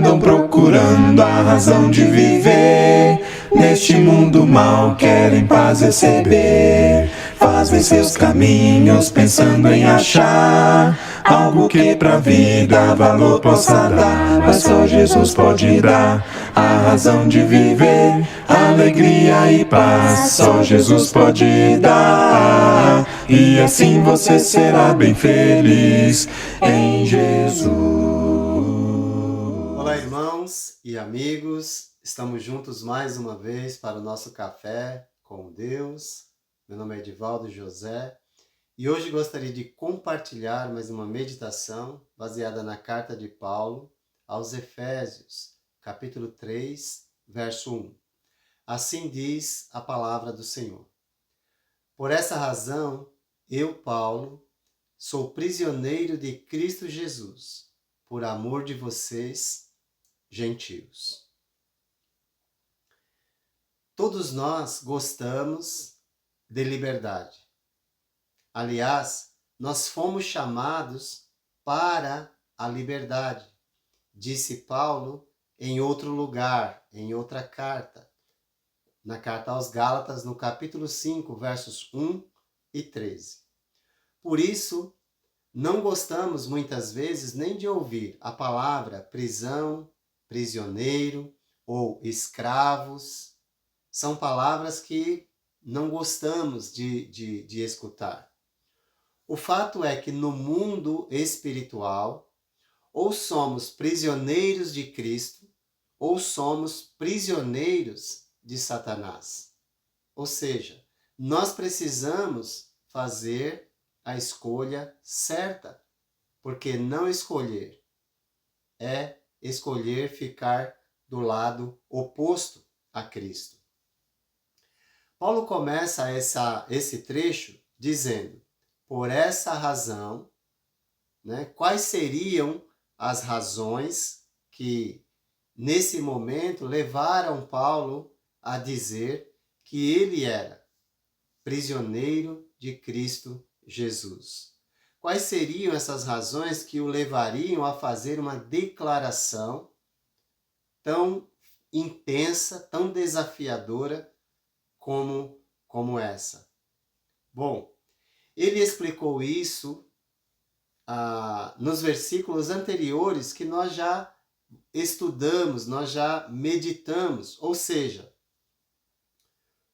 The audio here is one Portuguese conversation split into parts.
andam procurando a razão de viver. Neste mundo mal querem paz receber. Fazem seus caminhos pensando em achar algo que pra vida valor possa dar. Mas só Jesus pode dar a razão de viver, alegria e paz. Só Jesus pode dar, e assim você será bem feliz em Jesus. Olá, irmãos e amigos, estamos juntos mais uma vez para o nosso café com Deus. Meu nome é Edivaldo José e hoje gostaria de compartilhar mais uma meditação baseada na carta de Paulo aos Efésios, capítulo 3, verso 1. Assim diz a palavra do Senhor. Por essa razão, eu, Paulo, sou prisioneiro de Cristo Jesus, por amor de vocês, gentios. Todos nós gostamos de liberdade. Aliás, nós fomos chamados para a liberdade, disse Paulo em outro lugar, em outra carta, na carta aos Gálatas, no capítulo 5, versos 1 e 13. Por isso, não gostamos muitas vezes nem de ouvir a palavra prisão, prisioneiro ou escravos. São palavras que não gostamos de escutar. O fato é que no mundo espiritual, ou somos prisioneiros de Cristo, ou somos prisioneiros de Satanás. Ou seja, nós precisamos fazer a escolha certa, porque não escolher é escolher ficar do lado oposto a Cristo. Paulo começa esse trecho dizendo, por essa razão, quais seriam as razões que nesse momento levaram Paulo a dizer que ele era prisioneiro de Cristo Jesus. Quais seriam essas razões que o levariam a fazer uma declaração tão intensa, tão desafiadora como essa? Bom, ele explicou isso nos versículos anteriores que nós já estudamos, nós já meditamos, ou seja,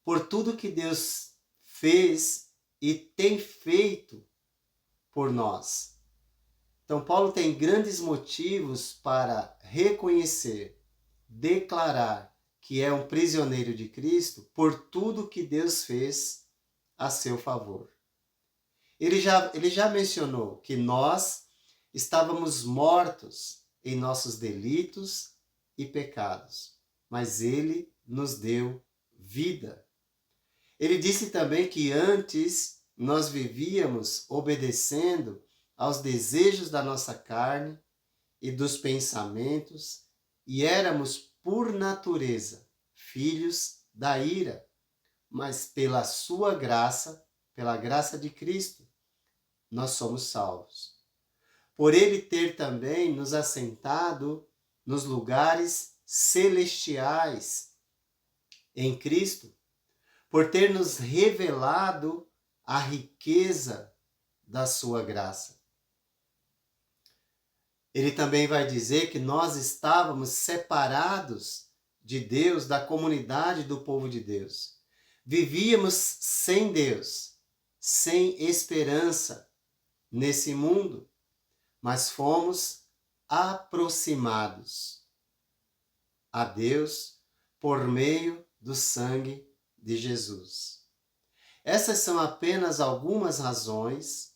por tudo que Deus fez e tem feito por nós. Então, Paulo tem grandes motivos para reconhecer, declarar que é um prisioneiro de Cristo por tudo que Deus fez a seu favor. Ele já mencionou que nós estávamos mortos em nossos delitos e pecados, mas ele nos deu vida. Ele disse também que antes nós vivíamos obedecendo aos desejos da nossa carne e dos pensamentos e éramos, por natureza, filhos da ira, mas pela sua graça, pela graça de Cristo, nós somos salvos. Por ele ter também nos assentado nos lugares celestiais em Cristo, por ter nos revelado a riqueza da sua graça. Ele também vai dizer que nós estávamos separados de Deus, da comunidade do povo de Deus. Vivíamos sem Deus, sem esperança nesse mundo, mas fomos aproximados a Deus por meio do sangue de Jesus. Essas são apenas algumas razões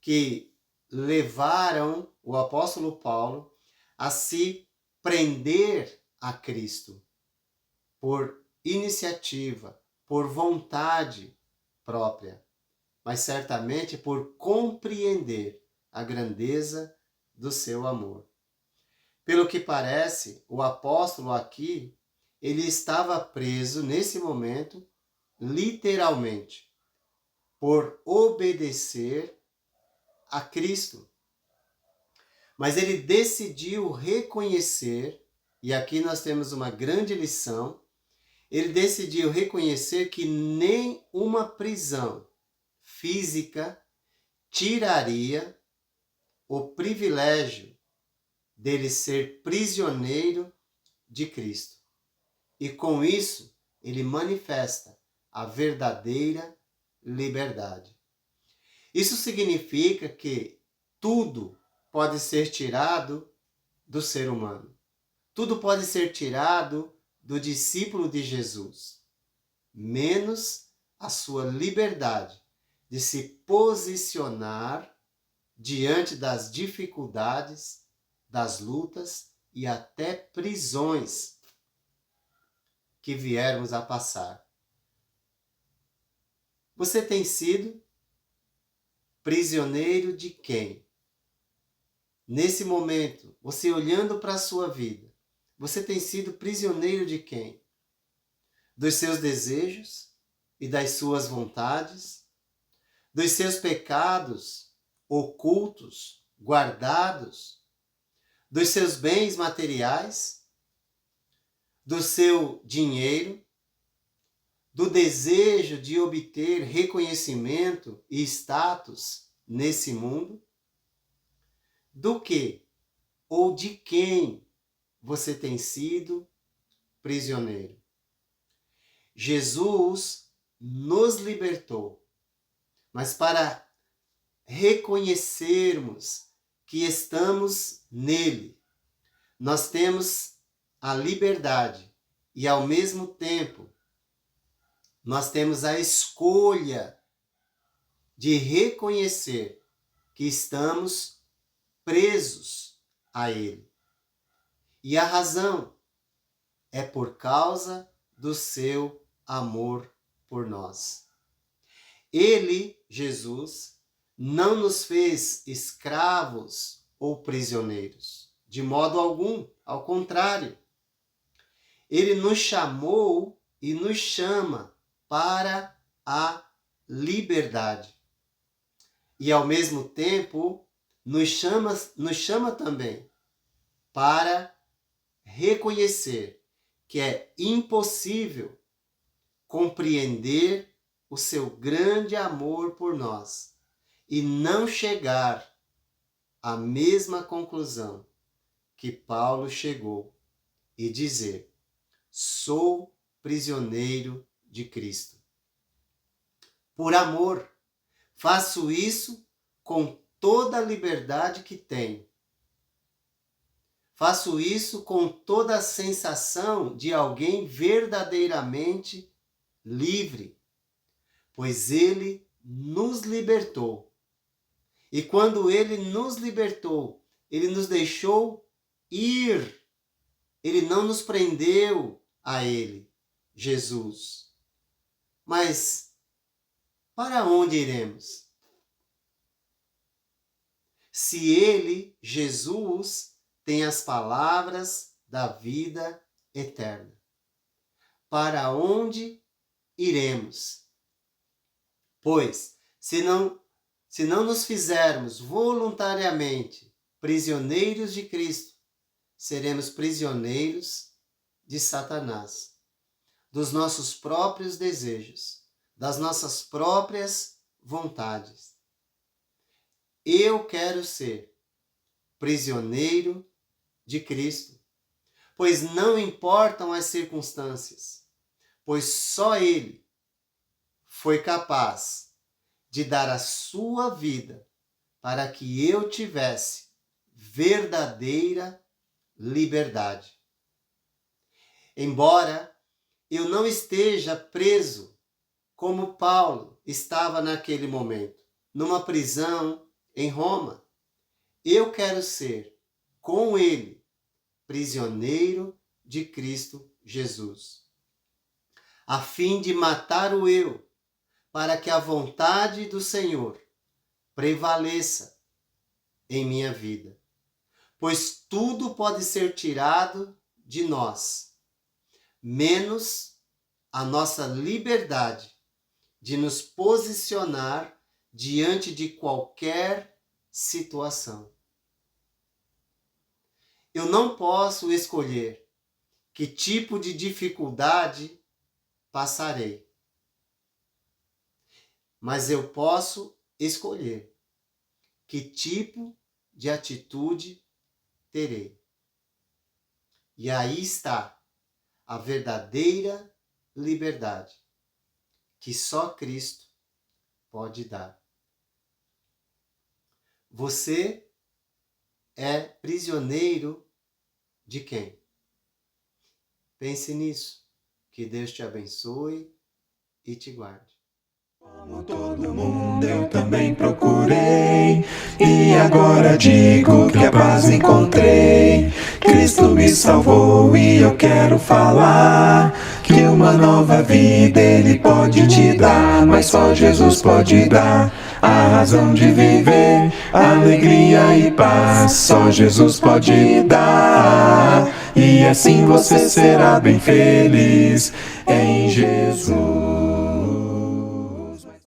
que levaram o apóstolo Paulo a se prender a Cristo por iniciativa, por vontade própria, mas certamente por compreender a grandeza do seu amor. Pelo que parece, o apóstolo aqui, ele estava preso nesse momento, literalmente, por obedecer a Cristo. Mas ele decidiu reconhecer, e aqui nós temos uma grande lição, ele decidiu reconhecer que nem uma prisão física tiraria o privilégio dele ser prisioneiro de Cristo. E com isso, ele manifesta a verdadeira liberdade. Isso significa que tudo pode ser tirado do ser humano. Tudo pode ser tirado do discípulo de Jesus, menos a sua liberdade de se posicionar diante das dificuldades, das lutas e até prisões que viermos a passar. Você tem sido prisioneiro de quem? Nesse momento, você olhando para a sua vida, você tem sido prisioneiro de quem? Dos seus desejos e das suas vontades? Dos seus pecados ocultos, guardados? Dos seus bens materiais? Do seu dinheiro? Do desejo de obter reconhecimento e status nesse mundo? Do que ou de quem você tem sido prisioneiro? Jesus nos libertou, mas para reconhecermos que estamos nele, nós temos a liberdade e, ao mesmo tempo, nós temos a escolha de reconhecer que estamos presos a ele. E a razão é por causa do seu amor por nós. Ele, Jesus, não nos fez escravos ou prisioneiros, de modo algum, ao contrário. Ele nos chamou e nos chama para a liberdade. E, ao mesmo tempo, nos chama também para reconhecer que é impossível compreender o seu grande amor por nós e não chegar à mesma conclusão que Paulo chegou e dizer: sou prisioneiro de Cristo. Por amor, faço isso com toda a liberdade que tenho. Faço isso com toda a sensação de alguém verdadeiramente livre, pois ele nos libertou. E quando ele nos libertou, ele nos deixou ir. Ele não nos prendeu a ele, Jesus. Mas para onde iremos? Se ele, Jesus, tem as palavras da vida eterna, para onde iremos? Pois, se não nos fizermos voluntariamente prisioneiros de Cristo, seremos prisioneiros de Satanás, dos nossos próprios desejos, das nossas próprias vontades. Eu quero ser prisioneiro de Cristo, pois não importam as circunstâncias, pois só Ele foi capaz de dar a sua vida para que eu tivesse verdadeira liberdade. Embora eu não esteja preso como Paulo estava naquele momento, numa prisão em Roma, eu quero ser, com ele, prisioneiro de Cristo Jesus, a fim de matar o eu, para que a vontade do Senhor prevaleça em minha vida. Pois tudo pode ser tirado de nós, menos a nossa liberdade de nos posicionar diante de qualquer situação. Eu não posso escolher que tipo de dificuldade passarei, mas eu posso escolher que tipo de atitude terei. E aí está a verdadeira liberdade que só Cristo pode dar. Você é prisioneiro de quem? Pense nisso. Que Deus te abençoe e te guarde. Como todo mundo eu também procurei, e agora digo que a paz encontrei. Cristo me salvou e eu quero falar que uma nova vida Ele pode te dar, mas só Jesus pode dar a razão de viver, alegria e paz, só Jesus pode dar. E assim você será bem feliz,